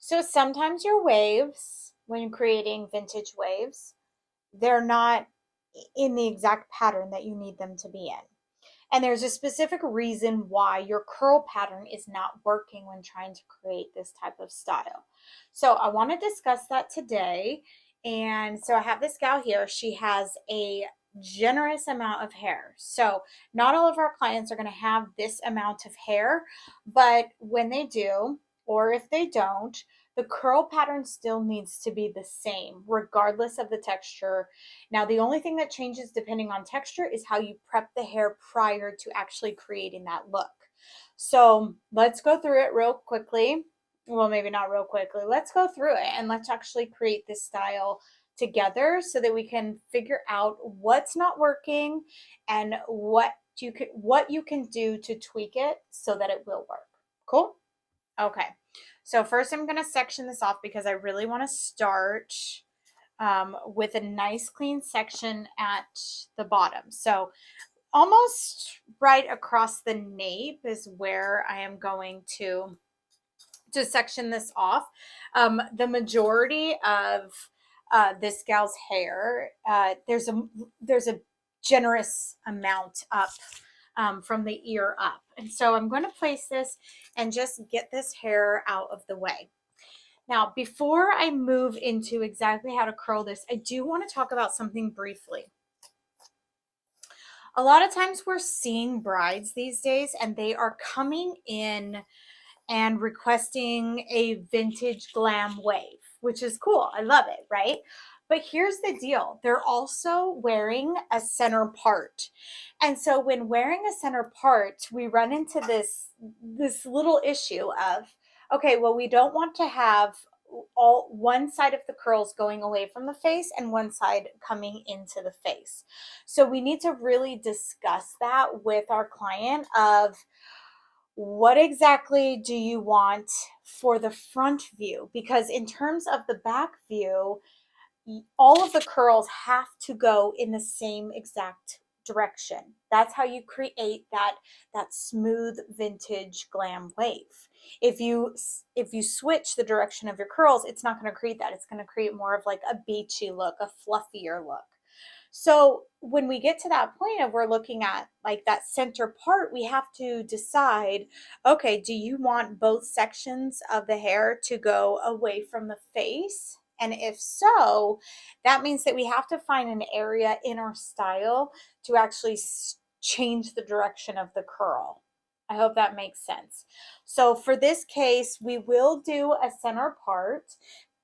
So sometimes your waves, when creating vintage waves, they're not in the exact pattern that you need them to be in. And there's a specific reason why your curl pattern is not working when trying to create this type of style. So I want to discuss that today. And so I have this gal here. She has a generous amount of hair. So not all of our clients are going to have this amount of hair, but when they do, or if they don't, the curl pattern still needs to be the same regardless of the texture. Now, the only thing that changes depending on texture is how you prep the hair prior to actually creating that look. So let's go through it real quickly. Well, maybe not real quickly. Let's go through it and let's actually create this style together so that we can figure out what's not working and what you can do to tweak it so that it will work. Cool? Okay. So first I'm going to section this off because I really want to start with a nice clean section at the bottom. So almost right across the nape is where I am going to section this off. The majority of this gal's hair, there's a generous amount up from the ear up. And so I'm going to place this and just get this hair out of the way. Now, before I move into exactly how to curl this, I do want to talk about something briefly. A lot of times we're seeing brides these days and they are coming in and requesting a vintage glam wave, which is cool. I love it, right? But here's the deal. They're also wearing a center part. And so when wearing a center part, we run into this little issue of, okay, well, we don't want to have all one side of the curls going away from the face and one side coming into the face. So we need to really discuss that with our client of what exactly do you want for the front view? Because in terms of the back view, all of the curls have to go in the same exact direction. That's how you create that smooth vintage glam wave. If you switch the direction of your curls, it's not going to create that. It's going to create more of like a beachy look, a fluffier look. So when we get to that point of we're looking at like that center part, we have to decide, okay, do you want both sections of the hair to go away from the face? And if so, that means that we have to find an area in our style to actually change the direction of the curl. I hope that makes sense. So for this case, we will do a center part.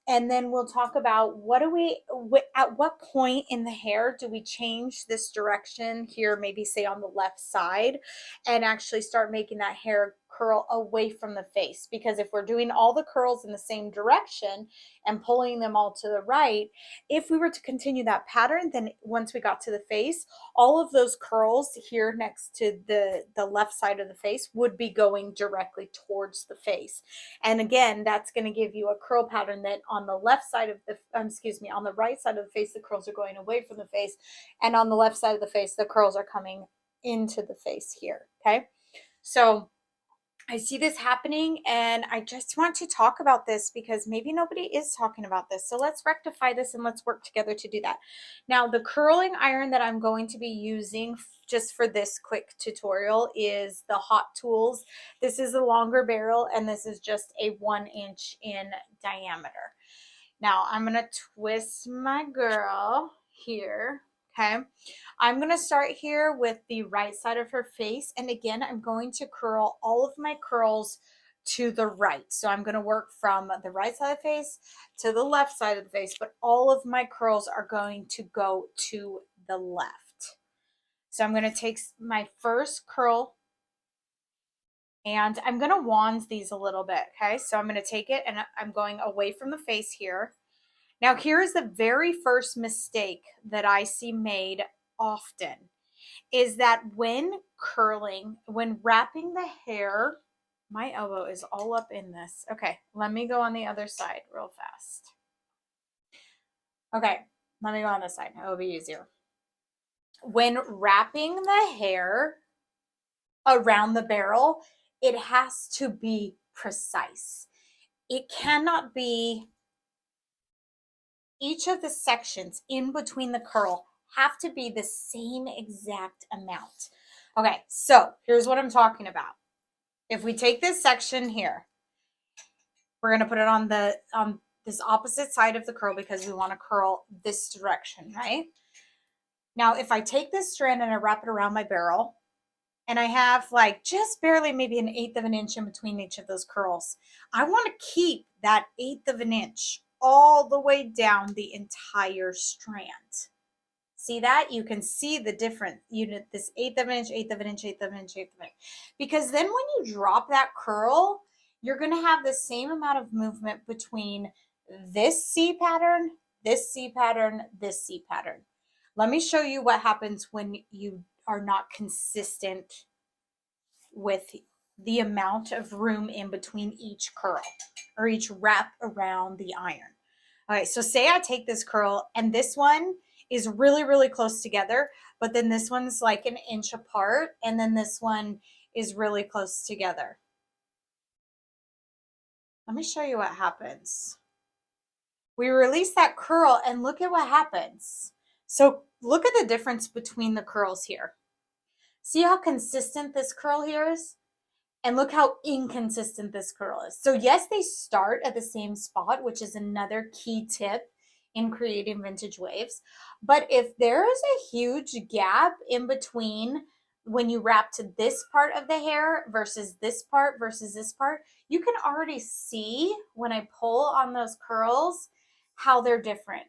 And then we'll talk about at what point in the hair do we change this direction here, maybe say on the left side, and actually start making that hair curl away from the face. Because if we're doing all the curls in the same direction and pulling them all to the right, if we were to continue that pattern, then once we got to the face, all of those curls here next to the left side of the face would be going directly towards the face. And again, that's going to give you a curl pattern that on the left side of the, on the right side of the face, the curls are going away from the face. And on the left side of the face, the curls are coming into the face here. Okay. So I see this happening and I just want to talk about this because maybe nobody is talking about this. So let's rectify this and let's work together to do that. Now, the curling iron that I'm going to be using just for this quick tutorial is the Hot Tools. This is a longer barrel and this is just a 1 inch in diameter. Now I'm going to twist my girl here. Okay, I'm going to start here with the right side of her face. And again, I'm going to curl all of my curls to the right. So I'm going to work from the right side of the face to the left side of the face, but all of my curls are going to go to the left. So I'm going to take my first curl and I'm going to wand these a little bit. Okay, so I'm going to take it and I'm going away from the face here. Now, here's the very first mistake that I see made often is that when curling, when wrapping the hair, my elbow is all up in this. Okay, let me go on the other side real fast. Okay, let me go on this side. It will be easier. When wrapping the hair around the barrel, it has to be precise. it cannot be, each of the sections in between the curl have to be the same exact amount. Okay, so here's what I'm talking about. If we take this section here, we're going to put it on this opposite side of the curl because we want to curl this direction, right? Now, if I take this strand and I wrap it around my barrel, and I have like just barely maybe an eighth of an inch in between each of those curls, I want to keep that eighth of an inch all the way down the entire strand. See that? You can see the difference. This eighth of an inch, eighth of an inch, eighth of an inch, eighth of an inch. Because then when you drop that curl, you're going to have the same amount of movement between this C pattern, this C pattern, this C pattern. Let me show you what happens when you are not consistent with the amount of room in between each curl or each wrap around the iron. All right, so say I take this curl and this one is really, really close together, but then this one's like an inch apart, and then this one is really close together. Let me show you what happens. We release that curl and look at what happens. So look at the difference between the curls here. See how consistent this curl here is? And look how inconsistent this curl is. So yes, they start at the same spot, which is another key tip in creating vintage waves. But if there is a huge gap in between when you wrap to this part of the hair versus this part versus this part, you can already see when I pull on those curls how they're different.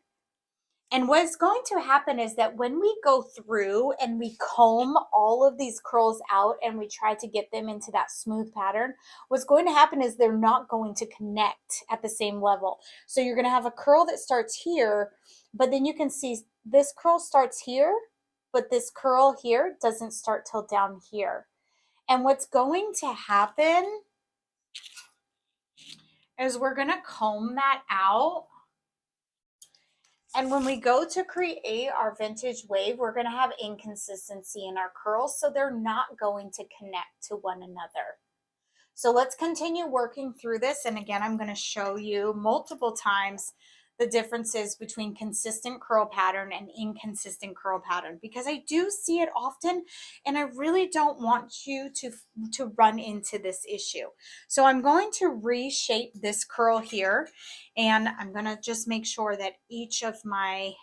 And what's going to happen is that when we go through and we comb all of these curls out and we try to get them into that smooth pattern, what's going to happen is they're not going to connect at the same level. So you're going to have a curl that starts here, but then you can see this curl starts here, but this curl here doesn't start till down here. And what's going to happen is we're going to comb that out. And when we go to create our vintage wave, we're going to have inconsistency in our curls, so they're not going to connect to one another. So let's continue working through this. And again, I'm going to show you multiple times the differences between consistent curl pattern and inconsistent curl pattern, because I do see it often and I really don't want you to run into this issue. So I'm going to reshape this curl here, and I'm going to just make sure that each of my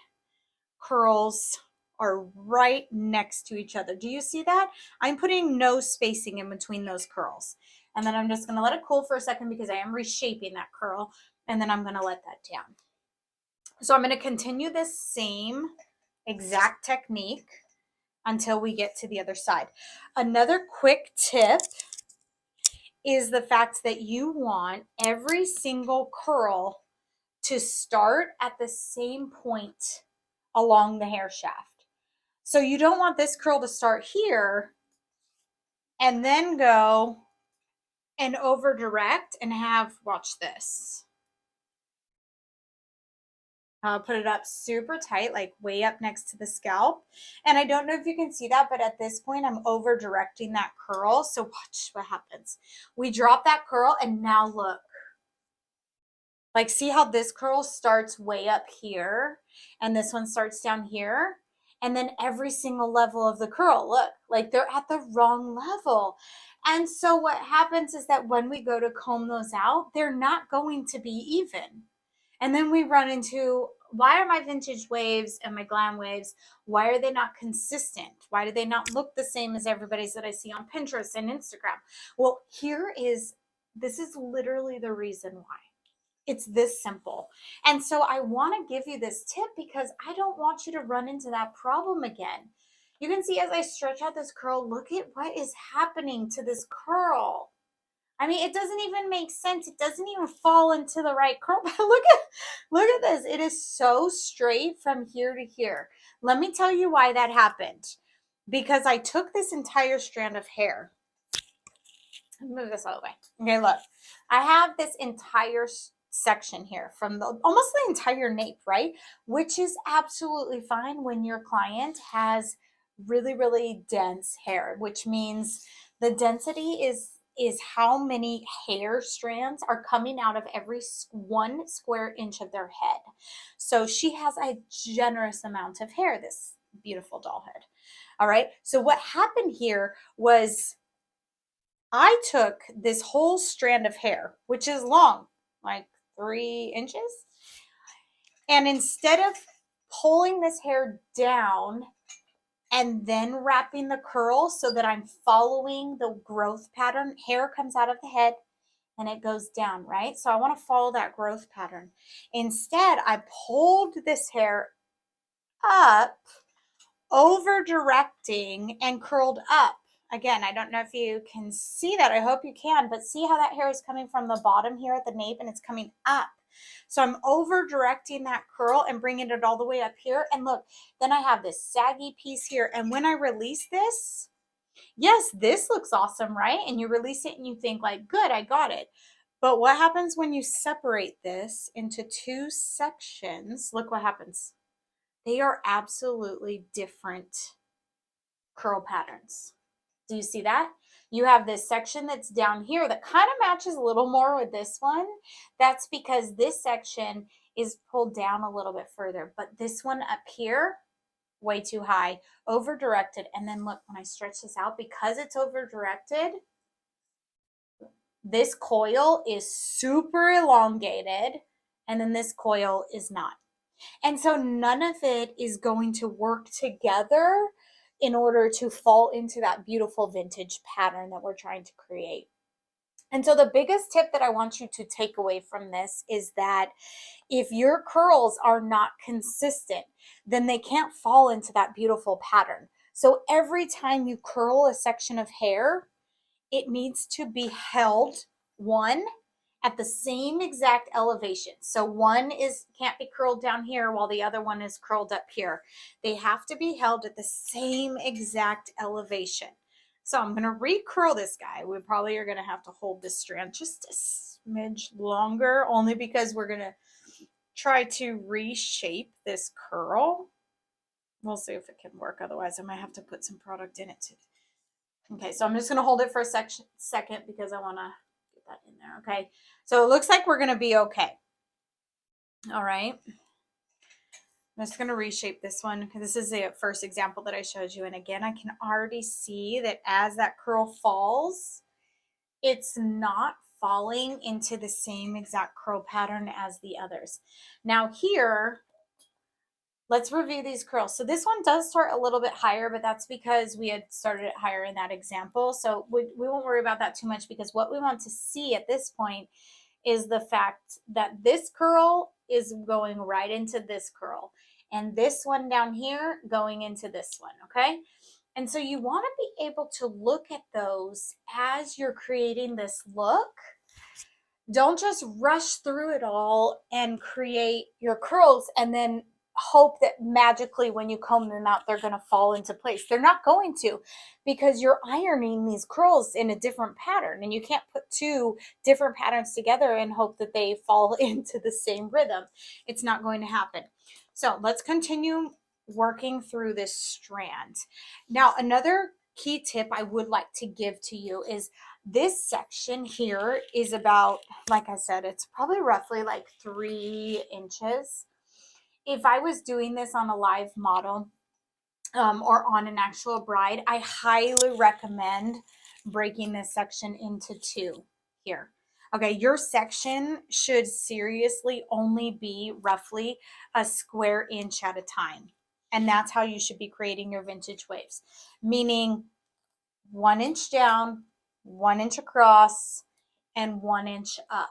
curls are right next to each other. Do you see that? I'm putting no spacing in between those curls. And then I'm just going to let it cool for a second because I am reshaping that curl, and then I'm going to let that down. So I'm going to continue this same exact technique until we get to the other side. Another quick tip is the fact that you want every single curl to start at the same point along the hair shaft. So you don't want this curl to start here and then go and over direct and have, watch this. Put it up super tight, like way up next to the scalp. And I don't know if you can see that, but at this point I'm over directing that curl. So watch what happens. We drop that curl and now look. Like, see how this curl starts way up here and this one starts down here? And then every single level of the curl, look, like they're at the wrong level. And so what happens is that when we go to comb those out, they're not going to be even. And then we run into, why are my vintage waves and my glam waves, why are they not consistent? Why do they not look the same as everybody's that I see on Pinterest and Instagram? Well, this is literally the reason why. It's this simple. And so I want to give you this tip because I don't want you to run into that problem again. You can see as I stretch out this curl, look at what is happening to this curl. I mean, it doesn't even make sense. It doesn't even fall into the right curl. But look at this. It is so straight from here to here. Let me tell you why that happened. Because I took this entire strand of hair. Move this out of the way. Okay, look. I have this entire section here from almost the entire nape, right? Which is absolutely fine when your client has really, really dense hair, which means the density is is how many hair strands are coming out of every 1 square inch of their head. So she has a generous amount of hair, this beautiful doll head. All right. So what happened here was I took this whole strand of hair, which is long, like 3 inches, and instead of pulling this hair down and then wrapping the curl so that I'm following the growth pattern, hair comes out of the head and it goes down, right? So I want to follow that growth pattern. Instead, I pulled this hair up, over directing, and curled up. Again, I don't know if you can see that. I hope you can, but see how that hair is coming from the bottom here at the nape and it's coming up. So I'm over directing that curl and bringing it all the way up here. And look, then I have this saggy piece here. And when I release this, yes, this looks awesome, right? And you release it and you think like, good, I got it. But what happens when you separate this into 2 sections? Look what happens. They are absolutely different curl patterns. Do you see that? You have this section that's down here that kind of matches a little more with this one. That's because this section is pulled down a little bit further, but this one up here, way too high, over directed. And then look, when I stretch this out, because it's over directed, this coil is super elongated, and then this coil is not. And so none of it is going to work together in order to fall into that beautiful vintage pattern that we're trying to create. And so the biggest tip that I want you to take away from this is that if your curls are not consistent, then they can't fall into that beautiful pattern. So every time you curl a section of hair, it needs to be held, one, at the same exact elevation. So one can't be curled down here while the other one is curled up here. They have to be held at the same exact elevation. So I'm going to recurl this guy. We probably are going to have to hold this strand just a smidge longer, only because we're going to try to reshape this curl. We'll see if it can work. Otherwise, I might have to put some product in it too. Okay, so I'm just going to hold it for a second because I want to get that in there. Okay, so it looks like we're going to be okay. All right. I'm just going to reshape this one because this is the first example that I showed you. And again, I can already see that as that curl falls, it's not falling into the same exact curl pattern as the others. Now here, let's review these curls. So this one does start a little bit higher, but that's because we had started it higher in that example. So we won't worry about that too much, because what we want to see at this point is the fact that this curl is going right into this curl, and this one down here going into this one, okay? And so you want to be able to look at those as you're creating this look. Don't just rush through it all and create your curls and then hope that magically when you comb them out, they're going to fall into place. They're not going to, because you're ironing these curls in a different pattern, and you can't put 2 different patterns together and hope that they fall into the same rhythm. It's not going to happen. So let's continue working through this strand. Now, another key tip I would like to give to you is this section here is about, like I said, it's probably roughly like 3 inches. If I was doing this on a live model or on an actual bride, I highly recommend breaking this section into 2 here. Okay, your section should seriously only be roughly a square inch at a time. And that's how you should be creating your vintage waves, meaning 1 inch down, 1 inch across, and 1 inch up.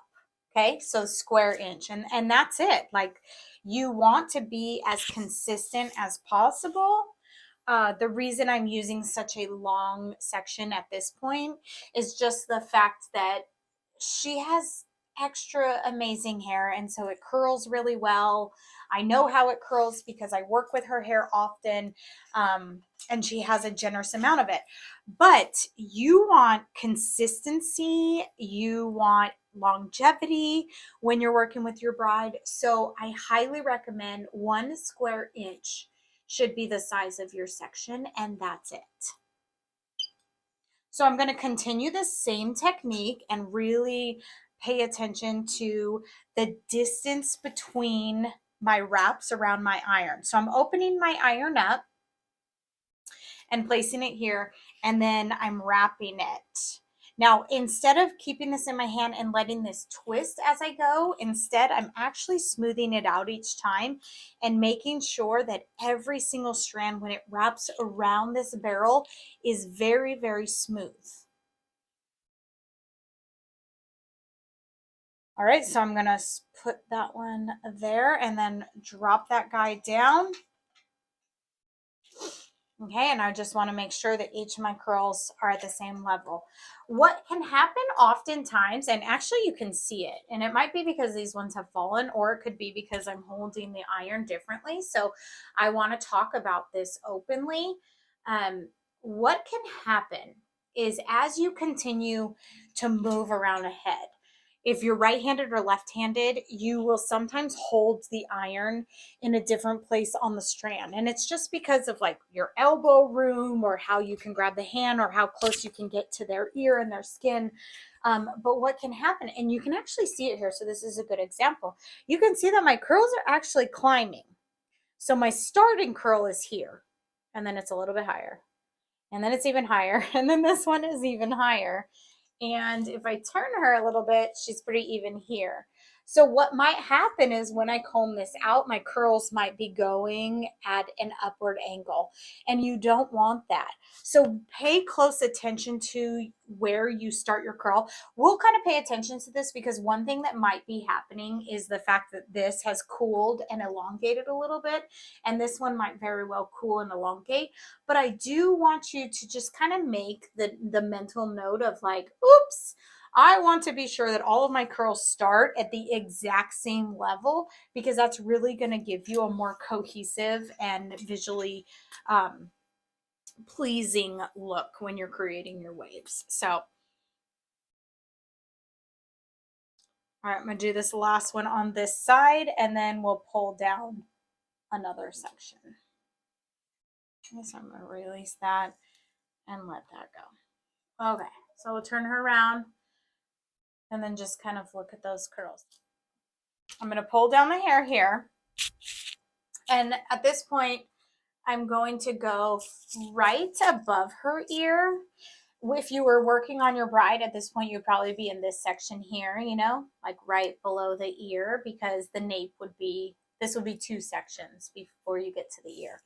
Okay, so square inch, and that's it. Like, you want to be as consistent as possible. The reason I'm using such a long section at this point is just the fact that she has extra amazing hair, and so it curls really well. I know how it curls because I work with her hair often, and she has a generous amount of it. But you want consistency, you want longevity when you're working with your bride. So I highly recommend 1 square inch should be the size of your section, and that's it. So I'm going to continue the same technique and really pay attention to the distance between my wraps around my iron. So I'm opening my iron up and placing it here, and then I'm wrapping it. Now, instead of keeping this in my hand and letting this twist as I go, instead, I'm actually smoothing it out each time and making sure that every single strand, when it wraps around this barrel, is very, very smooth. All right, so I'm gonna put that one there and then drop that guy down. Okay, and I just want to make sure that each of my curls are at the same level. What can happen oftentimes, and actually you can see it, and it might be because these ones have fallen, or it could be because I'm holding the iron differently. So I want to talk about this openly. What can happen is as you continue to move around a head, if you're right-handed or left-handed, you will sometimes hold the iron in a different place on the strand. And it's just because of like your elbow room or how you can grab the hand or how close you can get to their ear and their skin. But what can happen, and you can actually see it here. So this is a good example. You can see that my curls are actually climbing. So my starting curl is here, and then it's a little bit higher, and then it's even higher, and then this one is even higher. And if I turn her a little bit, she's pretty even here. So what might happen is when I comb this out, my curls might be going at an upward angle, and you don't want that. So pay close attention to where you start your curl. We'll kind of pay attention to this because one thing that might be happening is the fact that this has cooled and elongated a little bit, and this one might very well cool and elongate. But I do want you to just kind of make the mental note of like, oops, I want to be sure that all of my curls start at the exact same level, because that's really going to give you a more cohesive and visually pleasing look when you're creating your waves. So, all right, I'm going to do this last one on this side, and then we'll pull down another section. So I'm going to release that and let that go. Okay, so we'll turn her around and then just kind of look at those curls. I'm going to pull down the hair here. And at this point, I'm going to go right above her ear. If you were working on your bride at this point, you'd probably be in this section here, you know, like right below the ear, because the nape would be, this would be two sections before you get to the ear.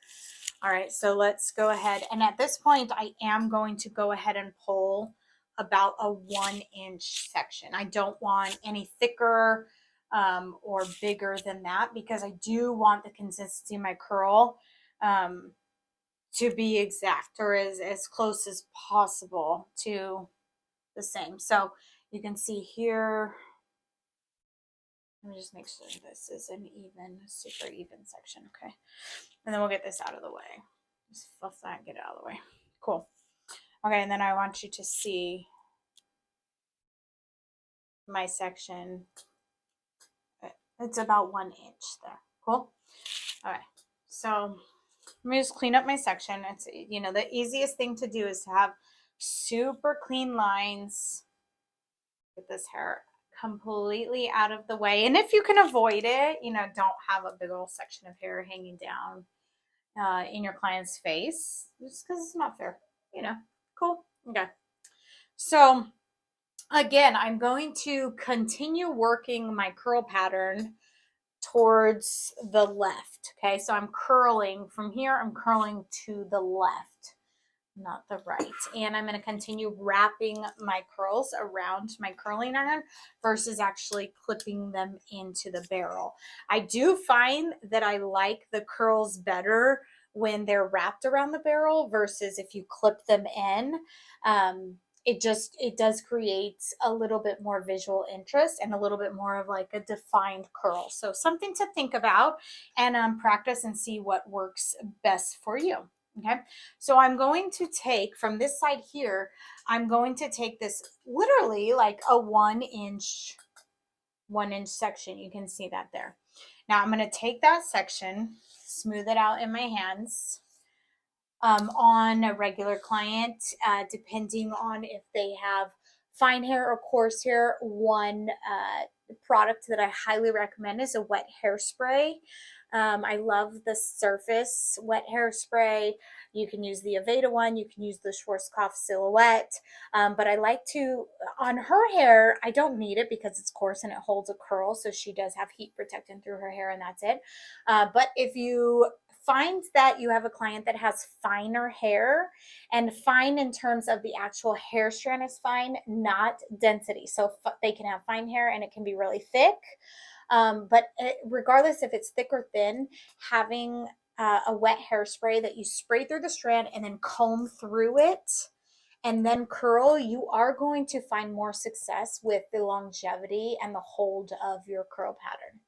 All right, so let's go ahead. And at this point, I am going to go ahead and pull about a 1-inch section. I don't want any thicker or bigger than that, because I do want the consistency of my curl to be exact, or as close as possible to the same. So you can see here, let me just make sure this is an even, super even section. Okay. And then we'll get this out of the way. Just fluff that and get it out of the way. Cool. Okay, and then I want you to see my section. It's about 1 inch there. Cool. All right. So let me just clean up my section. It's, you know, the easiest thing to do is to have super clean lines. Get this hair completely out of the way. And if you can avoid it, you know, don't have a big old section of hair hanging down in your client's face, just because it's not fair, you know. Cool. Okay. So again, I'm going to continue working my curl pattern towards the left. Okay, so I'm curling from here, I'm curling to the left, not the right. And I'm going to continue wrapping my curls around my curling iron versus actually clipping them into the barrel. I do find that I like the curls better when they're wrapped around the barrel versus if you clip them in. It does create a little bit more visual interest and a little bit more of like a defined curl. So something to think about and practice and see what works best for you. Okay, so I'm going to take from this side here, I'm going to take this literally like a 1-inch section. You can see that there. Now I'm going to take that section, smooth it out in my hands, on a regular client, depending on if they have fine hair or coarse hair. One product that I highly recommend is a wet hairspray. I love the Surface wet hairspray. You can use the Aveda one, you can use the Schwarzkopf Silhouette, but I like to, on her hair, I don't need it because it's coarse and it holds a curl, so she does have heat protecting through her hair and that's it. But if you find that you have a client that has finer hair, and fine in terms of the actual hair strand is fine, not density. So they can have fine hair and it can be really thick. But regardless if it's thick or thin, having a wet hairspray that you spray through the strand and then comb through it and then curl, you are going to find more success with the longevity and the hold of your curl pattern.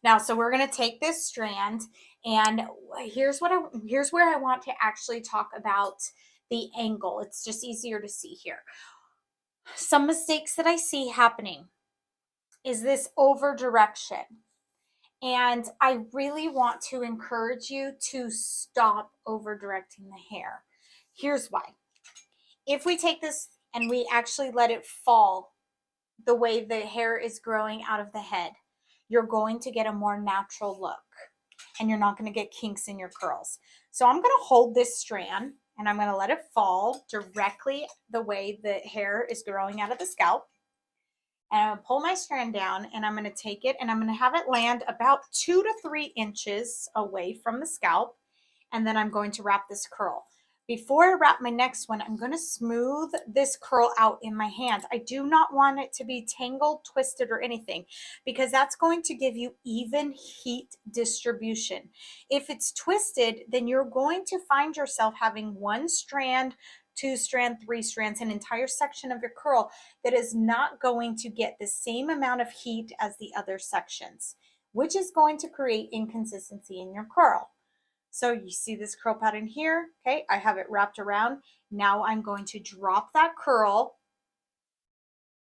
Now, so we're going to take this strand, and here's where I want to actually talk about the angle. It's just easier to see here. Some mistakes that I see happening is this over direction. And I really want to encourage you to stop over directing the hair. Here's why. If we take this and we actually let it fall the way the hair is growing out of the head, you're going to get a more natural look and you're not going to get kinks in your curls. So I'm going to hold this strand and I'm going to let it fall directly the way the hair is growing out of the scalp. And I'm going to pull my strand down and I'm going to take it and I'm going to have it land about 2 to 3 inches away from the scalp. And then I'm going to wrap this curl. Before I wrap my next one, I'm going to smooth this curl out in my hand. I do not want it to be tangled, twisted, or anything, because that's going to give you even heat distribution. If it's twisted, then you're going to find yourself having 1 strand, 2 strand, 3 strands, an entire section of your curl that is not going to get the same amount of heat as the other sections, which is going to create inconsistency in your curl. So you see this curl pattern here, okay? I have it wrapped around. Now I'm going to drop that curl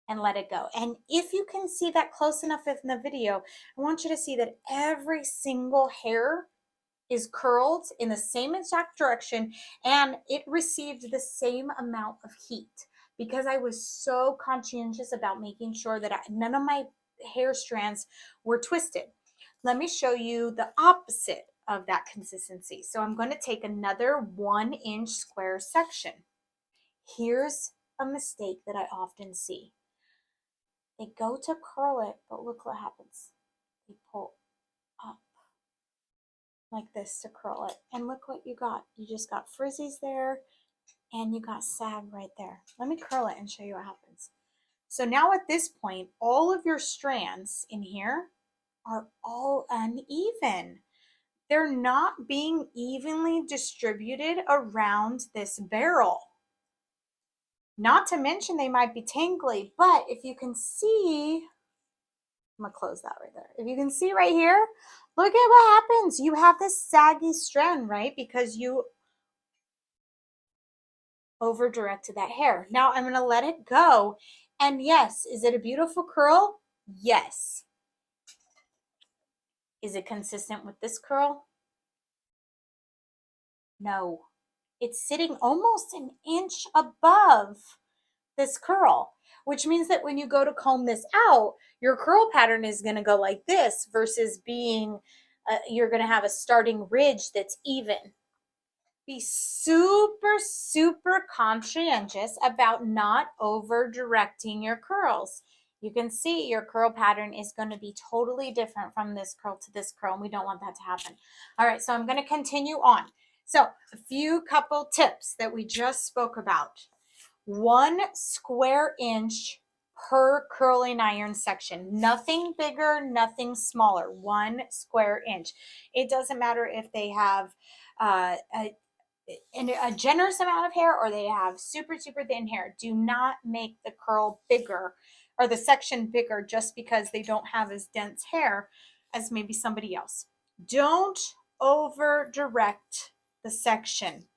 and let it go. And if you can see that close enough in the video, I want you to see that every single hair is curled in the same exact direction and it received the same amount of heat because I was so conscientious about making sure that none of my hair strands were twisted. Let me show you the opposite of that consistency. So I'm going to take another 1-inch square section. Here's a mistake that I often see. They go to curl it, but look what happens. They pull up like this to curl it. And look what you got. You just got frizzies there and you got sag right there. Let me curl it and show you what happens. So now at this point, all of your strands in here are all uneven. They're not being evenly distributed around this barrel. Not to mention they might be tangly, but if you can see, I'm gonna close that right there. If you can see right here, look at what happens. You have this saggy strand, right? Because you over directed that hair. Now I'm gonna let it go. And yes, is it a beautiful curl? Yes. Is it consistent with this curl? No. It's sitting almost an inch above this curl, which means that when you go to comb this out, your curl pattern is going to go like this versus being, you're going to have a starting ridge that's even. Be super, super conscientious about not over directing your curls. You can see your curl pattern is going to be totally different from this curl to this curl, and we don't want that to happen. All right, so I'm going to continue on. So a few couple tips that we just spoke about. 1 square inch per curling iron section. Nothing bigger, nothing smaller. 1 square inch. It doesn't matter if they have a generous amount of hair or they have super, super thin hair. Do not make the curl bigger or the section bigger just because they don't have as dense hair as maybe somebody else. Don't over direct the section.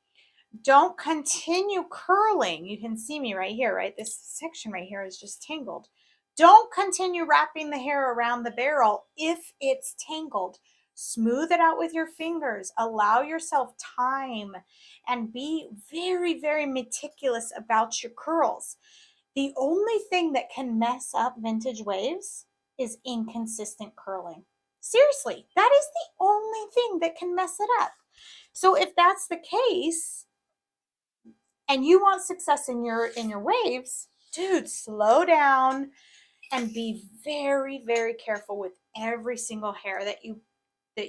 Don't continue curling. You can see me right here, right? This section right here is just tangled. Don't continue wrapping the hair around the barrel if it's tangled. Smooth it out with your fingers. Allow yourself time and be very, very meticulous about your curls. The only thing that can mess up vintage waves is inconsistent curling. Seriously, that is the only thing that can mess it up. So if that's the case and you want success in your waves, dude, slow down and be very, very careful with every single hair that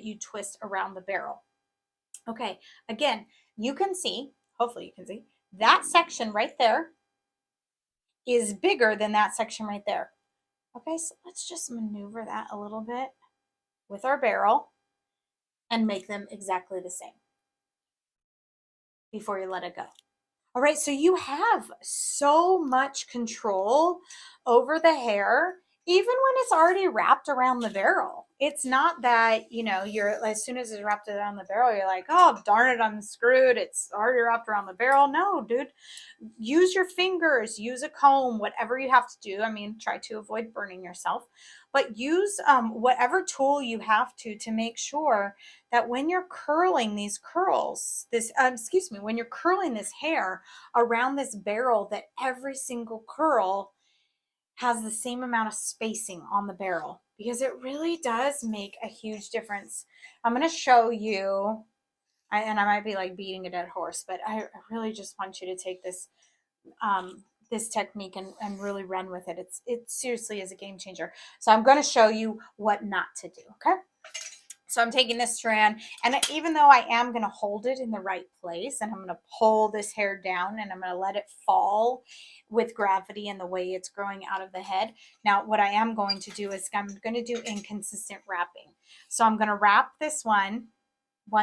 you twist around the barrel. Okay, again, you can see, hopefully you can see, that section right there is bigger than that section right there. Okay, so let's just maneuver that a little bit with our barrel and make them exactly the same before you let it go. All right, so you have so much control over the hair, even when it's already wrapped around the barrel. It's not that, you're, as soon as it's wrapped around the barrel, you're like, oh, darn it, I'm screwed. It's already wrapped around the barrel. No, dude, use your fingers, use a comb, whatever you have to do. I mean, try to avoid burning yourself, but use whatever tool you have to make sure that when you're curling these curls, when you're curling this hair around this barrel, that every single curl has the same amount of spacing on the barrel, because it really does make a huge difference. I'm going to show you, and I might be like beating a dead horse, but I really just want you to take this technique and really run with it. It seriously is a game changer. So I'm going to show you what not to do. Okay. So I'm taking this strand, and even though I am going to hold it in the right place, and I'm going to pull this hair down and I'm going to let it fall with gravity and the way it's growing out of the head. Now, what I am going to do is I'm going to do inconsistent wrapping. So I'm going to wrap this one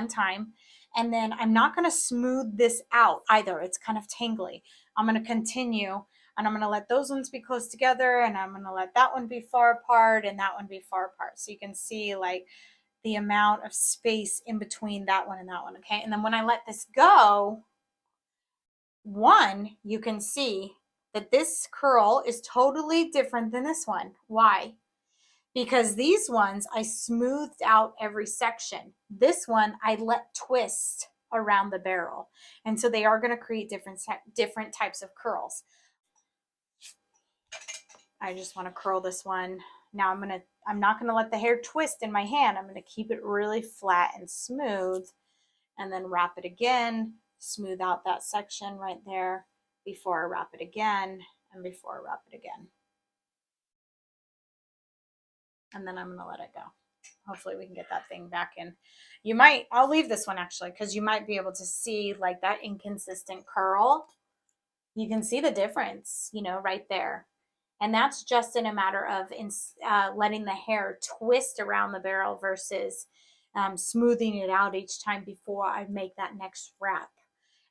time, and then I'm not going to smooth this out either. It's kind of tangly. I'm going to continue, and I'm going to let those ones be close together, and I'm going to let that one be far apart and that one be far apart. So you can see like the amount of space in between that one and that one. Okay. And then when I let this go, you can see that this curl is totally different than this one. Why? Because these ones I smoothed out every section. This one I let twist around the barrel. And so they are going to create different types of curls. I just want to curl this one. Now I'm not going to let the hair twist in my hand. I'm going to keep it really flat and smooth, and then wrap it again, smooth out that section right there before I wrap it again, and before I wrap it again. And then I'm going to let it go. Hopefully we can get that thing back in. I'll leave this one actually, because you might be able to see like that inconsistent curl. You can see the difference, right there. And that's just in a matter of letting the hair twist around the barrel versus smoothing it out each time before I make that next wrap.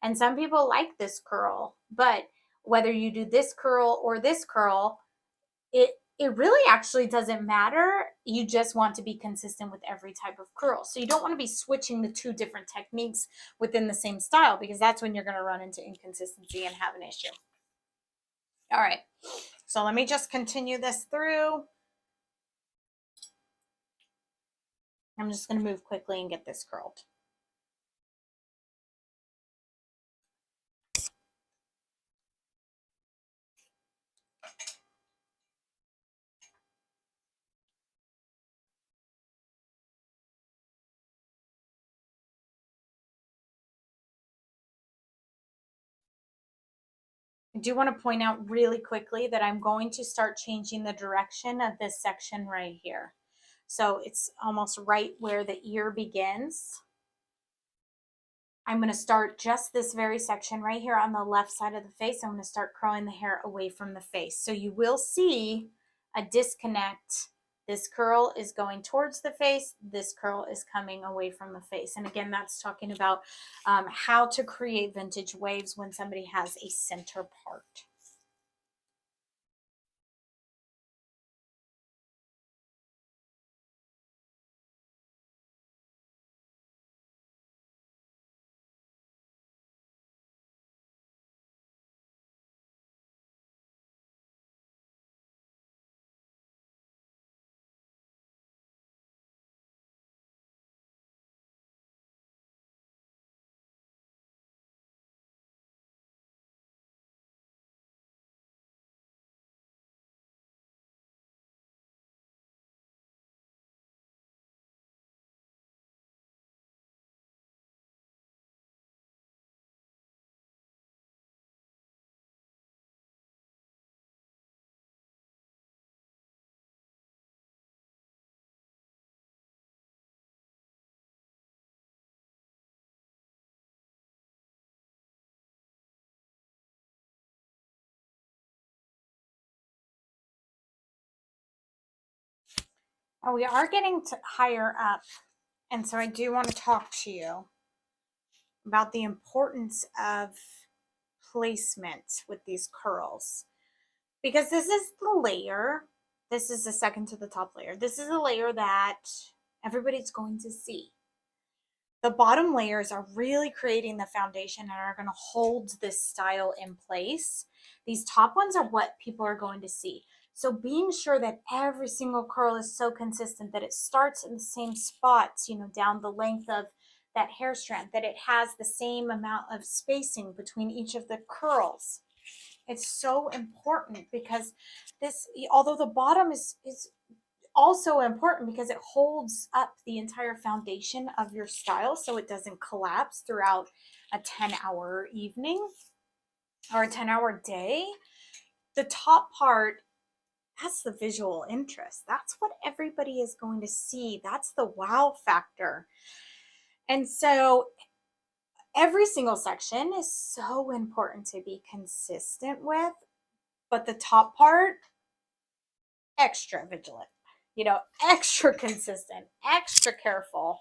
And some people like this curl, but whether you do this curl or this curl, it really actually doesn't matter. You just want to be consistent with every type of curl. So you don't want to be switching the two different techniques within the same style, because that's when you're going to run into inconsistency and have an issue. All right. So let me just continue this through. I'm just going to move quickly and get this curled. I do want to point out really quickly that I'm going to start changing the direction of this section right here. So it's almost right where the ear begins. I'm going to start just this very section right here on the left side of the face. I'm going to start curling the hair away from the face. So you will see a disconnect. This curl is going towards the face. This curl is coming away from the face. And again, that's talking about how to create vintage waves when somebody has a center part. Oh, we are getting to higher up. And so I do want to talk to you about the importance of placement with these curls. Because this is the layer, this is the second to the top layer. This is a layer that everybody's going to see. The bottom layers are really creating the foundation and are going to hold this style in place. These top ones are what people are going to see. So being sure that every single curl is so consistent that it starts in the same spots, you know, down the length of that hair strand, that it has the same amount of spacing between each of the curls. It's so important because this, although the bottom is also important because it holds up the entire foundation of your style so it doesn't collapse throughout a 10-hour evening or a 10-hour day. The top part, that's the visual interest. That's what everybody is going to see. That's the wow factor. And so every single section is so important to be consistent with, but the top part, extra vigilant, you know, extra consistent, extra careful.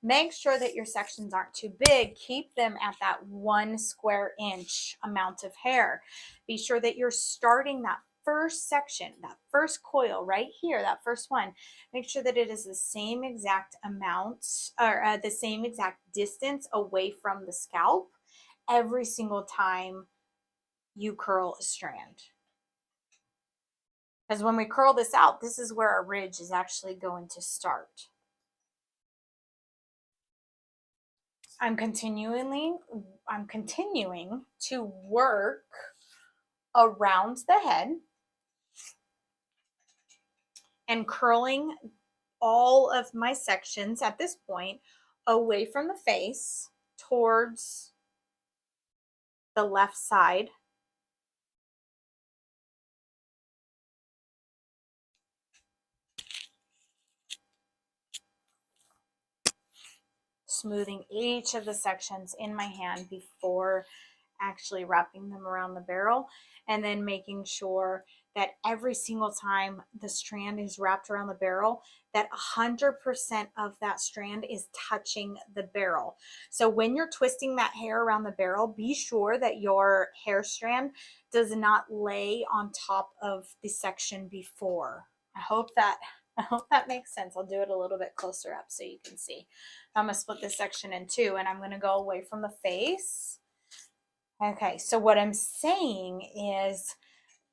Make sure that your sections aren't too big. Keep them at that 1 square inch amount of hair. Be sure that you're starting that first section, that first coil right here, that first one. Make sure that it is the same exact amount or the same exact distance away from the scalp every single time you curl a strand. Because when we curl this out, this is where our ridge is actually going to start. I'm continuing to work around the head and curling all of my sections at this point away from the face towards the left side. Smoothing each of the sections in my hand before actually wrapping them around the barrel, and then making sure that every single time the strand is wrapped around the barrel, that 100% of that strand is touching the barrel. So when you're twisting that hair around the barrel, be sure that your hair strand does not lay on top of the section before. I hope that makes sense. I'll do it a little bit closer up so you can see. I'm going to split this section in two, and I'm going to go away from the face. Okay, so what I'm saying is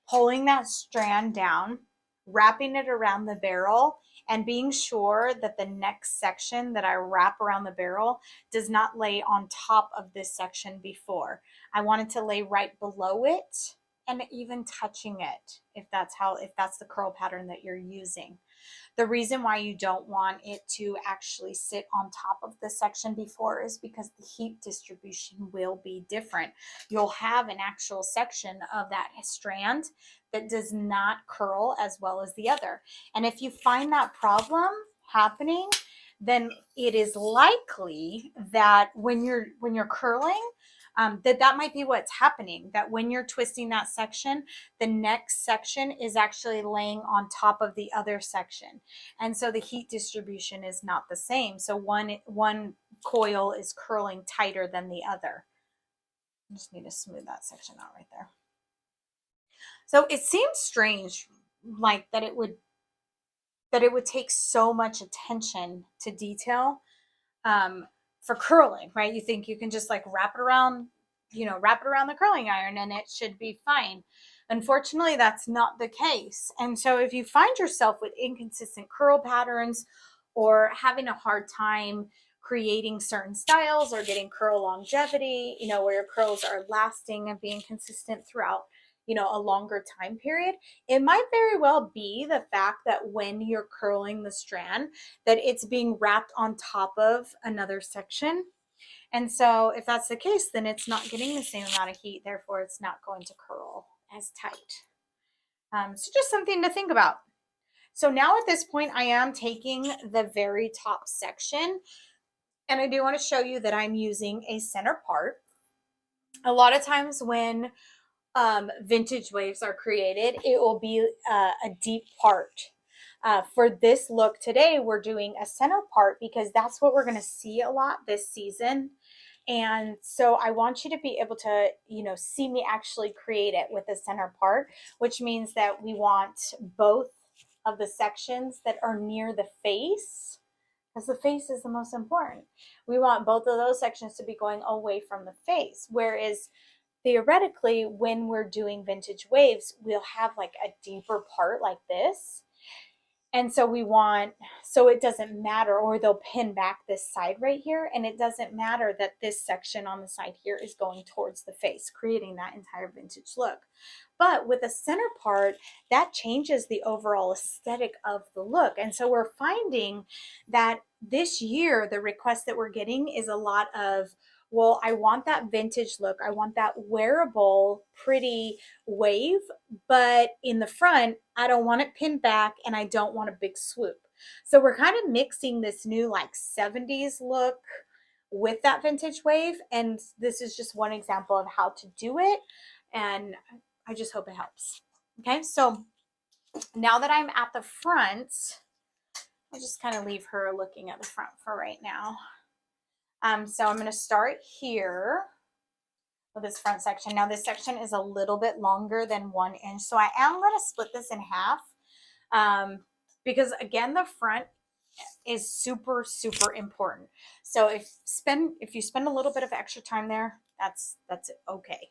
pulling that strand down, wrapping it around the barrel, and being sure that the next section that I wrap around the barrel does not lay on top of this section before. I want it to lay right below it and even touching it if that's the curl pattern that you're using. The reason why you don't want it to actually sit on top of the section before is because the heat distribution will be different. You'll have an actual section of that strand that does not curl as well as the other. And if you find that problem happening, then it is likely that when you're curling, that might be what's happening, that when you're twisting that section, the next section is actually laying on top of the other section. And so the heat distribution is not the same. So one coil is curling tighter than the other. I just need to smooth that section out right there. So it seems strange, like that it would take so much attention to detail for curling, right? You think you can just like wrap it around the curling iron and it should be fine. Unfortunately, that's not the case. And so if you find yourself with inconsistent curl patterns or having a hard time creating certain styles or getting curl longevity, where your curls are lasting and being consistent throughout, a longer time period, it might very well be the fact that when you're curling the strand, that it's being wrapped on top of another section. And so if that's the case, then it's not getting the same amount of heat. Therefore, it's not going to curl as tight. So just something to think about. So now at this point, I am taking the very top section, and I do want to show you that I'm using a center part. A lot of times when vintage waves are created, it will be a deep part. For this look today, we're doing a center part because that's what we're going to see a lot this season. And so I want you to be able to, see me actually create it with a center part, which means that we want both of the sections that are near the face, because the face is the most important. We want both of those sections to be going away from the face. Whereas theoretically, when we're doing vintage waves, we'll have like a deeper part like this. And so we want, so it doesn't matter, or they'll pin back this side right here, and it doesn't matter that this section on the side here is going towards the face, creating that entire vintage look. But with the center part, that changes the overall aesthetic of the look. And so we're finding that this year, the request that we're getting is a lot of, well, I want that vintage look. I want that wearable, pretty wave, but in the front, I don't want it pinned back and I don't want a big swoop. So we're kind of mixing this new like 70s look with that vintage wave. And this is just one example of how to do it. And I just hope it helps. Okay, so now that I'm at the front, I'll just kind of leave her looking at the front for right now. So I'm going to start here with this front section. Now this section is a little bit longer than 1 inch, so I am going to split this in half because again, the front is super, super important. So if you spend a little bit of extra time there, that's okay.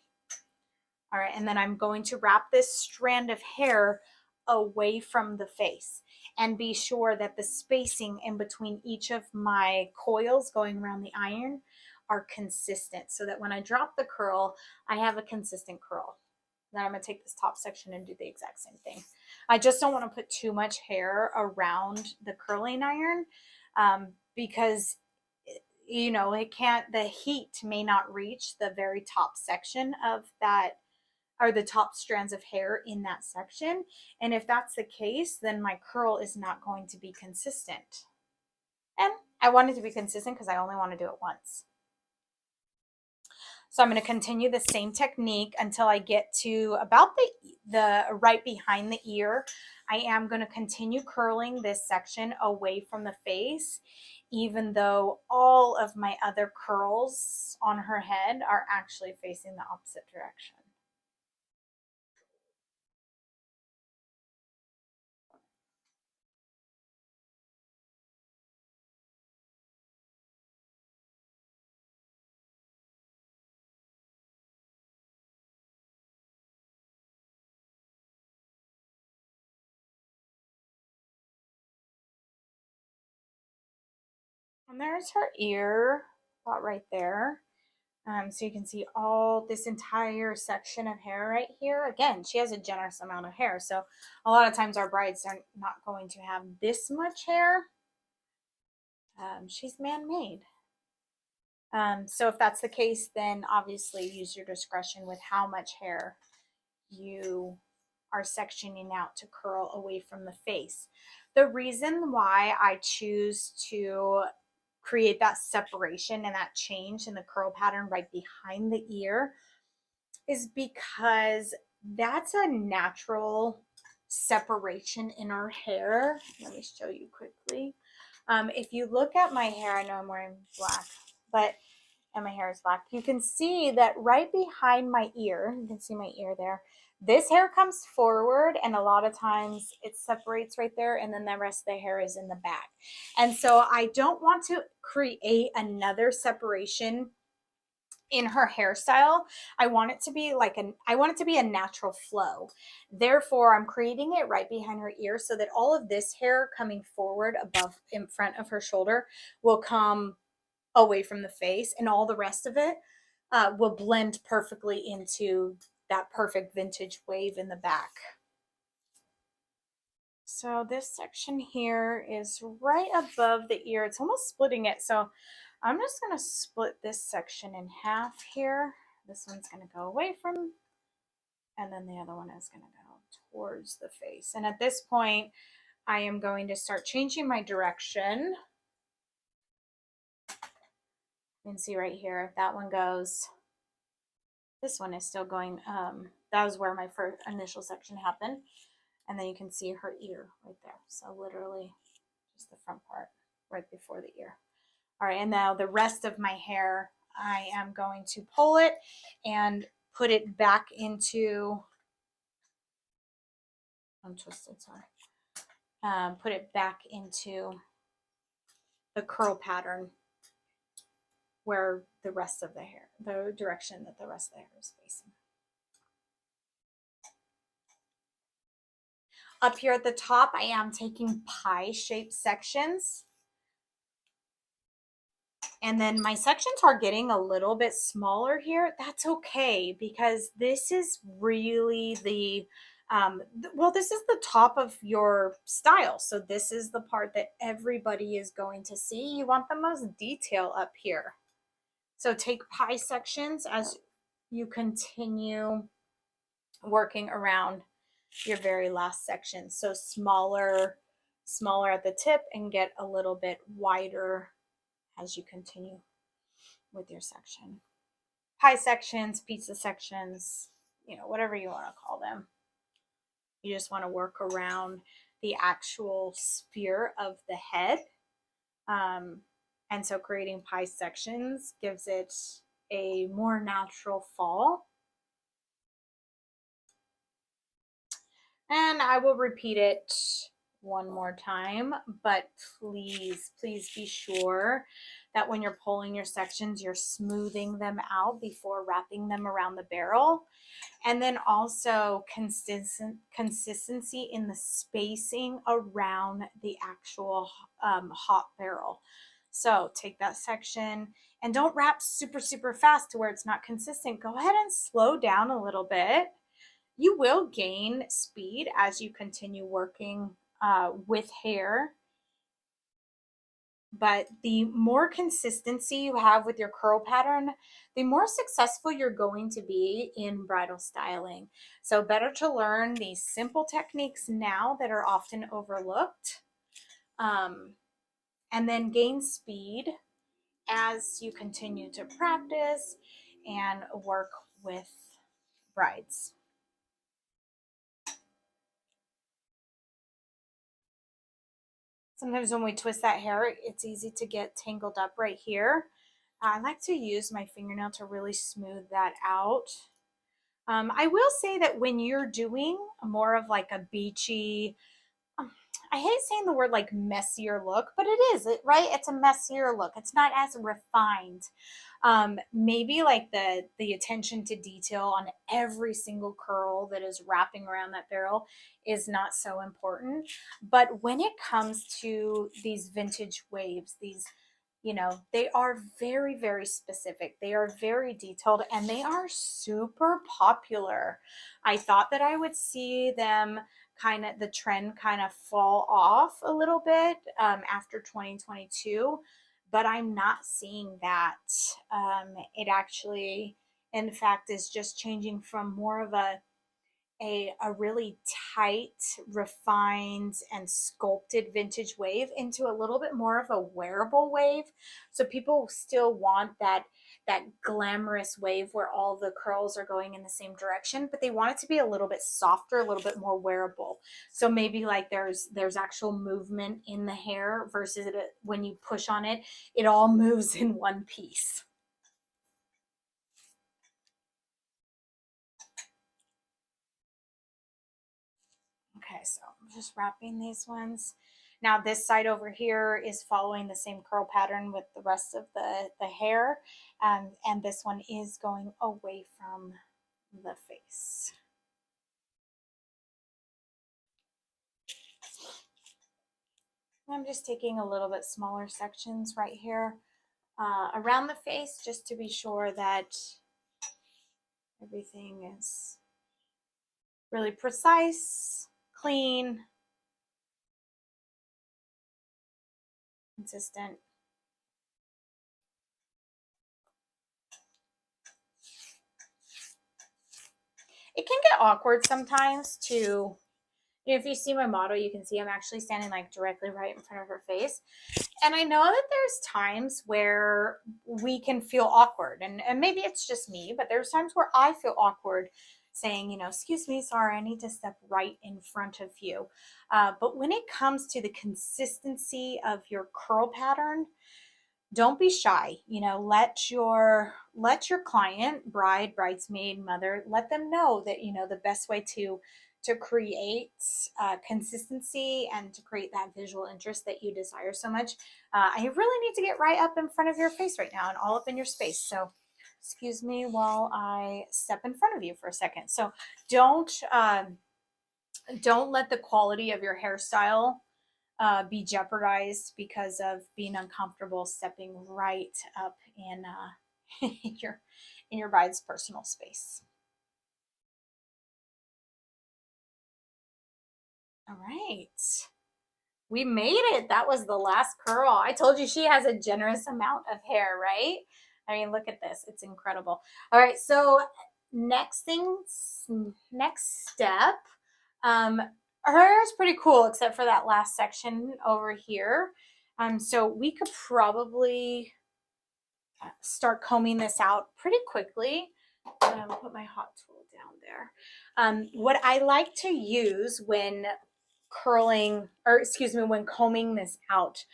All right, and then I'm going to wrap this strand of hair away from the face and be sure that the spacing in between each of my coils going around the iron are consistent so that when I drop the curl, I have a consistent curl. Then I'm going to take this top section and do the exact same thing. I just don't want to put too much hair around the curling iron because it can't, the heat may not reach the very top section of that, or the top strands of hair in that section. And if that's the case, then my curl is not going to be consistent. And I want it to be consistent because I only want to do it once. So I'm going to continue the same technique until I get to about the right behind the ear. I am going to continue curling this section away from the face, even though all of my other curls on her head are actually facing the opposite direction. And there's her ear, about right there. So you can see all this entire section of hair right here. Again, she has a generous amount of hair. So a lot of times our brides are not going to have this much hair. She's man-made. So if that's the case, then obviously use your discretion with how much hair you are sectioning out to curl away from the face. The reason why I choose to create that separation and that change in the curl pattern right behind the ear is because that's a natural separation in our hair. Let me show you quickly. If you look at my hair, I know I'm wearing black, and my hair is black. You can see that right behind my ear, you can see my ear there, this hair comes forward and a lot of times it separates right there and then the rest of the hair is in the back. And so I don't want to create another separation in her hairstyle. I want it to be a natural flow. Therefore, I'm creating it right behind her ear so that all of this hair coming forward above in front of her shoulder will come away from the face, and all the rest of it will blend perfectly into that perfect vintage wave in the back. So this section here is right above the ear. It's almost splitting it. So I'm just going to split this section in half here. This one's going to go away from, and then the other one is going to go towards the face. And at this point, I am going to start changing my direction. You can see right here, that one goes, this one is still going, that was where my first initial section happened. And then you can see her ear right there. So literally just the front part right before the ear. All right, and now the rest of my hair, I am going to pull it and put it back into, I'm twisted, sorry. Put it back into the curl pattern where the rest of the hair, the direction that the rest of the hair is facing. Up here at the top, I am taking pie-shaped sections. And then my sections are getting a little bit smaller here. That's okay, because this is really the, well, this is the top of your style. So this is the part that everybody is going to see. You want the most detail up here. So take pie sections as you continue working around your very last section. So smaller at the tip and get a little bit wider as you continue with your section. Pie sections, pizza sections, you know, whatever you want to call them. You just want to work around the actual sphere of the head. And so creating pie sections gives it a more natural fall. And I will repeat it one more time, but please be sure that when you're pulling your sections, you're smoothing them out before wrapping them around the barrel. And then also consistency in the spacing around the actual hot barrel. So take that section and don't wrap super fast to where it's not consistent. Go ahead and slow down a little bit. You will gain speed as you continue working with hair, but the more consistency you have with your curl pattern, the more successful you're going to be in bridal styling. So better to learn these simple techniques now that are often overlooked, and then gain speed as you continue to practice and work with brides. Sometimes when we twist that hair, it's easy to get tangled up right here. I like to use my fingernail to really smooth that out. I will say that when you're doing more of like a beachy, I hate saying the word like messier look, but it is, right? It's a messier look. It's not as refined. Maybe like the attention to detail on every single curl that is wrapping around that barrel is not so important. But when it comes to these vintage waves, these, you know, they are very specific. They are very detailed and they are super popular. I thought that I would see them kind of, the trend kind of fall off a little bit after 2022, but I'm not seeing that. It actually, in fact, is just changing from more of a really tight, refined, and sculpted vintage wave into a little bit more of a wearable wave. So people still want that glamorous wave where all the curls are going in the same direction, but they want it to be a little bit softer, a little bit more wearable. So maybe like there's actual movement in the hair versus when you push on it, it all moves in one piece. Okay, so I'm just wrapping these ones. Now this side over here is following the same curl pattern with the rest of the hair, and this one is going away from the face. I'm just taking a little bit smaller sections right here around the face just to be sure that everything is really precise, clean, consistent. It can get awkward sometimes to, if you see my model, you can see I'm actually standing like directly right in front of her face. And I know that there's times where we can feel awkward, and maybe it's just me, but there's times where I feel awkward saying, excuse me, sorry, I need to step right in front of you. But when it comes to the consistency of your curl pattern, don't be shy. Let your client, bride, bridesmaid, mother, let them know that the best way to create consistency and to create that visual interest that you desire so much. I really need to get right up in front of your face right now and all up in your space. So excuse me while I step in front of you for a second. So don't let the quality of your hairstyle be jeopardized because of being uncomfortable stepping right up in your bride's personal space. All right. We made it. That was the last curl. I told you she has a generous amount of hair, right? I mean, look at this. It's incredible. All right. So next step, her hair is pretty cool except for that last section over here. So we could probably start combing this out pretty quickly. Put my hot tool down there. What I like to use when when combing this out,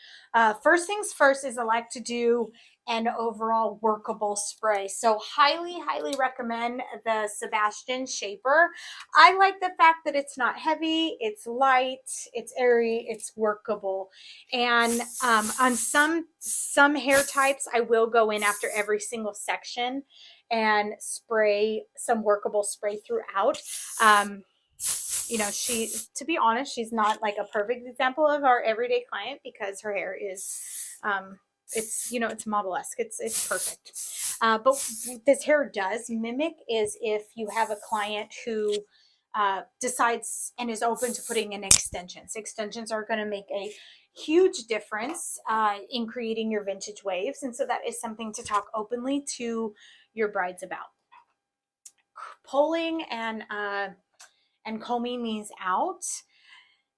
first things first is I like to do an overall workable spray. So highly recommend the Sebastian Shaper. I like the fact that it's not heavy, it's light, it's airy, it's workable. And on some hair types, I will go in after every single section and spray some workable spray throughout. To be honest, she's not like a perfect example of our everyday client because her hair is it's model-esque. It's perfect. But this hair does mimic is if you have a client who decides and is open to putting in extensions. Extensions are going to make a huge difference in creating your vintage waves. And so that is something to talk openly to your brides about. Pulling and combing these out.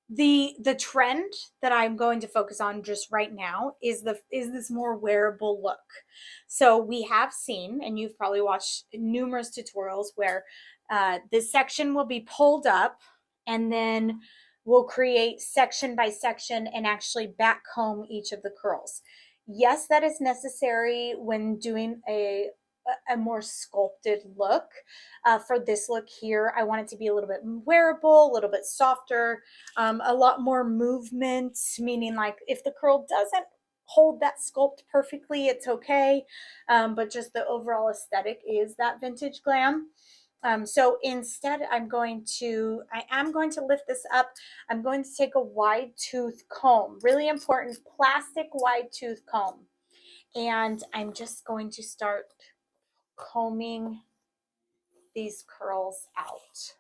The trend that I'm going to focus on just right now is this more wearable look. So we have seen, and you've probably watched numerous tutorials where this section will be pulled up and then we'll create section by section and actually back comb each of the curls. Yes, that is necessary when doing a more sculpted look. For this look here, I want it to be a little bit wearable, a little bit softer, a lot more movement, meaning like if the curl doesn't hold that sculpt perfectly, it's okay. But just the overall aesthetic is that vintage glam. So instead, I am going to lift this up. I'm going to take a wide tooth comb, really important plastic wide tooth comb. And I'm just going to start combing these curls out.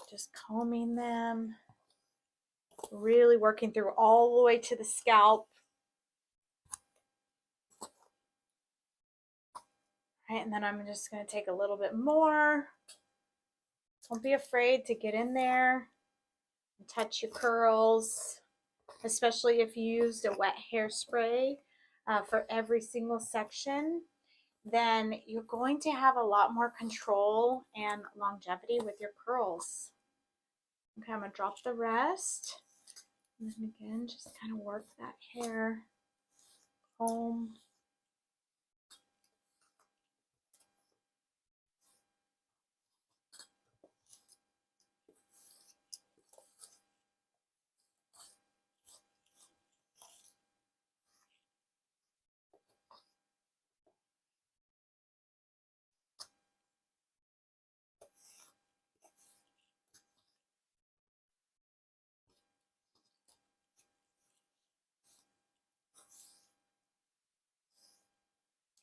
Just combing them, really working through all the way to the scalp. Right, and then I'm just going to take a little bit more. Don't be afraid to get in there and touch your curls, especially if you used a wet hairspray for every single section. Then you're going to have a lot more control and longevity with your curls. Okay, I'm going to drop the rest. And then again, just kind of work that hair, comb.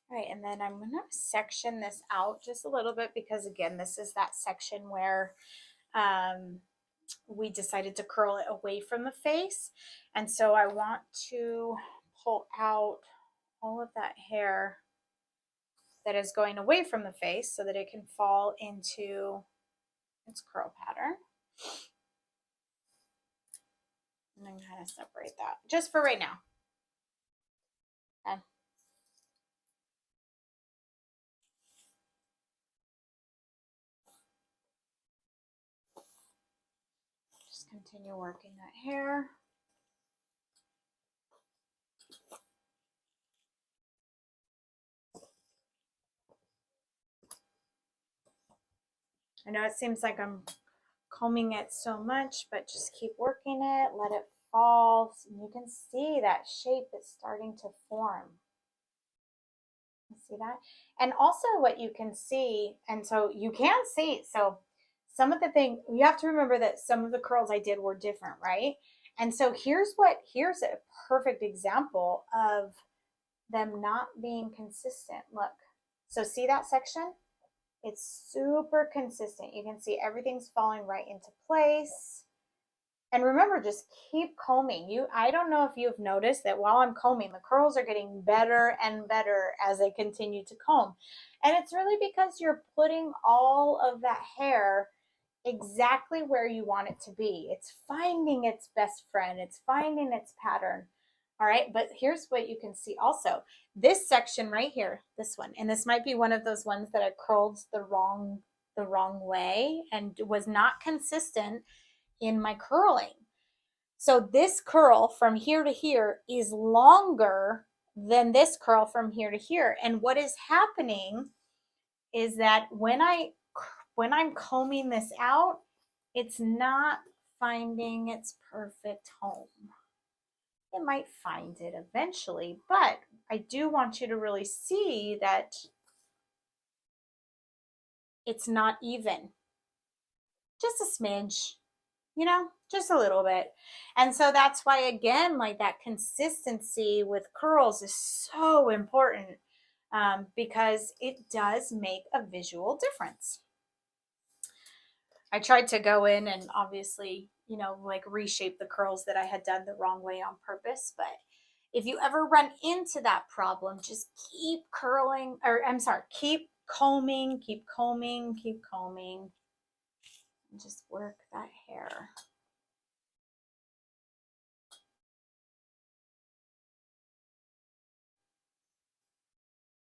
All right, and then I'm going to section this out just a little bit because, again, this is that section where we decided to curl it away from the face. And so I want to pull out all of that hair that is going away from the face so that it can fall into its curl pattern. And then kind of separate that just for right now. Okay. continue working that hair. I know it seems like I'm combing it so much, but just keep working it, let it fall. And you can see that shape is starting to form. You see that? And also what you can see, and so you can see, so some of the things, you have to remember that some of the curls I did were different, right? And so here's a perfect example of them not being consistent. Look, so see that section? It's super consistent. You can see everything's falling right into place. And remember, just keep combing. I don't know if you've noticed that while I'm combing, the curls are getting better and better as I continue to comb. And it's really because you're putting all of that hair exactly where you want it to be. It's finding its best friend. It's finding its pattern. All right, but here's what you can see also. This section right here, this one, and this might be one of those ones that I curled the wrong way and was not consistent in my curling. So this curl from here to here is longer than this curl from here to here. And what is happening is that when I'm combing this out, it's not finding its perfect home. It might find it eventually, but I do want you to really see that it's not even. Just a smidge, just a little bit. And so that's why, again, like that consistency with curls is so important, because it does make a visual difference. I tried to go in and obviously, like reshape the curls that I had done the wrong way on purpose. But if you ever run into that problem, just keep curling, or I'm sorry, keep combing, and just work that hair.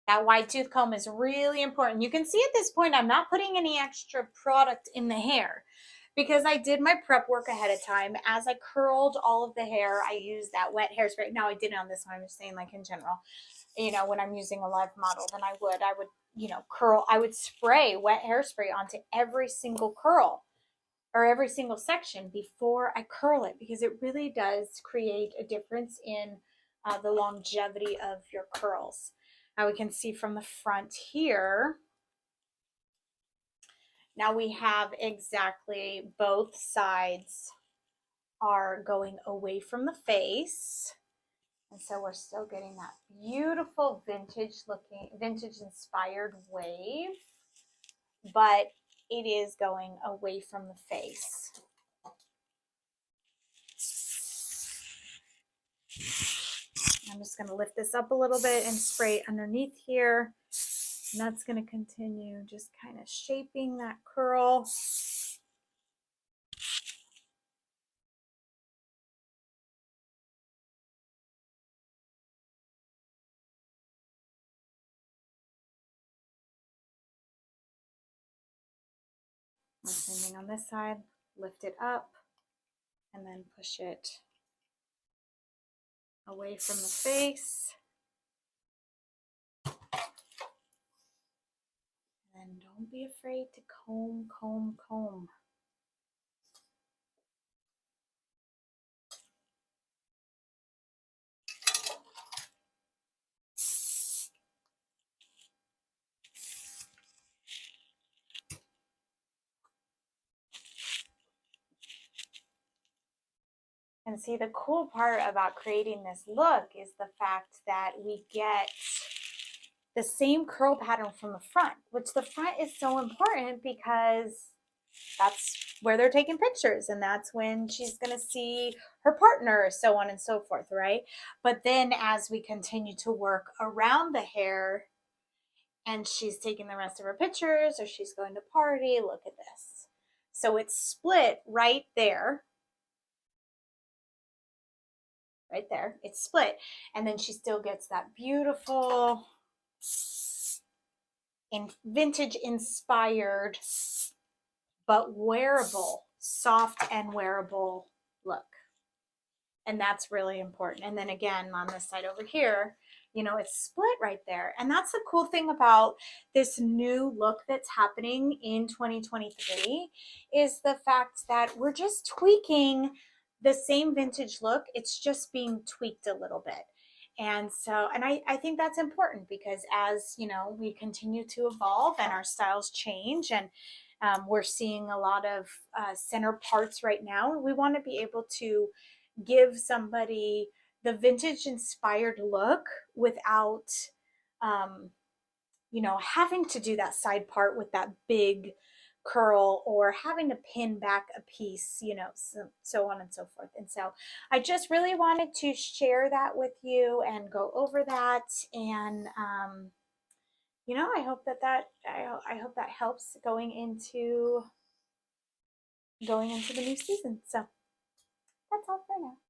That wide tooth comb is really important. You can see at this point, I'm not putting any extra product in the hair because I did my prep work ahead of time. As I curled all of the hair, I used that wet hairspray. Now I didn't on this one, I'm just saying like in general, when I'm using a live model, then I would, curl, I would spray wet hairspray onto every single curl or every single section before I curl it, because it really does create a difference in the longevity of your curls. Now we can see from the front here, now we have exactly both sides are going away from the face. And so we're still getting that beautiful vintage inspired wave, but it is going away from the face. I'm just going to lift this up a little bit and spray underneath here. And that's going to continue just kind of shaping that curl. Same thing on this side. Lift it up and then push it away from the face. And don't be afraid to comb, comb, comb. And see, the cool part about creating this look is the fact that we get the same curl pattern from the front, which the front is so important because that's where they're taking pictures and that's when she's going to see her partner, so on and so forth, right? But then as we continue to work around the hair and she's taking the rest of her pictures or she's going to party, look at this. So it's split right there. Right there, it's split. And then she still gets that beautiful vintage inspired but wearable soft and wearable look. And that's really important. And then again, on this side over here, you know, it's split right there. And that's the cool thing about this new look that's happening in 2023 is the fact that we're just tweaking the same vintage look. It's just being tweaked a little bit. And so, and I think that's important because as, you know, we continue to evolve and our styles change and we're seeing a lot of center parts right now, we want to be able to give somebody the vintage inspired look without you know, having to do that side part with that big curl or having to pin back a piece, you know, so on and so forth. And so I just really wanted to share that with you and go over that. And you know, I hope that I hope that helps going into the new season. So that's all for now.